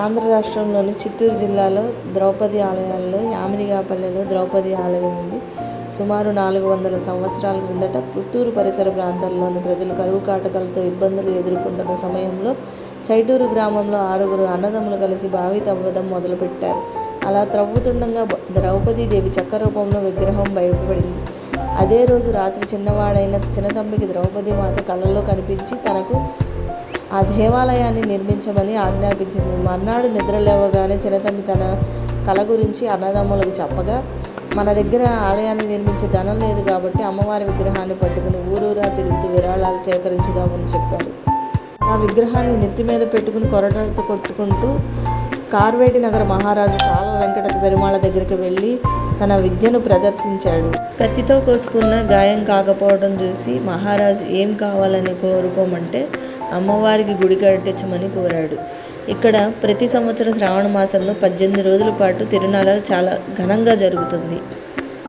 ఆంధ్ర రాష్ట్రంలోని చిత్తూరు జిల్లాలో ద్రౌపది ఆలయాల్లో యామినిగాపల్లెలో ద్రౌపది ఆలయం ఉంది. సుమారు 400 సంవత్సరాల క్రిందట పుత్తూరు పరిసర ప్రాంతాల్లోని ప్రజలు కరువు కాటకాలతో ఇబ్బందులు ఎదుర్కొంటున్న సమయంలో చైటూరు గ్రామంలో 6 అన్నదమ్ములు కలిసి బావి తవ్వడం మొదలుపెట్టారు. అలా త్రవ్వుతుండగా ద్రౌపదీదేవి చెక్క రూపంలో విగ్రహం బయటపడింది. అదే రోజు రాత్రి చిన్నవాడైన చిన్నతమ్మికి ద్రౌపది మాత కలలో కనిపించి తనకు ఆ దేవాలయాన్ని నిర్మించమని ఆజ్ఞాపించింది. మర్నాడు నిద్ర లేవగానే చిన్నతమ్మి తన కల గురించి అన్నదమ్ములకు చెప్పగా, మన దగ్గర ఆలయాన్ని నిర్మించే ధనం లేదు కాబట్టి అమ్మవారి విగ్రహాన్ని పట్టుకుని ఊరూరా తిరుగుతూ విరాళాలు సేకరించుదామని చెప్పారు. ఆ విగ్రహాన్ని నెత్తి మీద పెట్టుకుని కొరటతో కొట్టుకుంటూ కార్వేటి నగర మహారాజు సాల్వ వెంకట పెరుమాళ దగ్గరికి వెళ్ళి తన విద్యను ప్రదర్శించాడు. కత్తితో కోసుకున్న గాయం కాకపోవడం చూసి మహారాజు ఏం కావాలని కోరుకోమంటే అమ్మవారికి గుడి కట్టించమని కోరాడు. ఇక్కడ ప్రతి సంవత్సరం శ్రావణ మాసంలో 18 రోజుల పాటు తిరునాళ చాలా ఘనంగా జరుగుతుంది.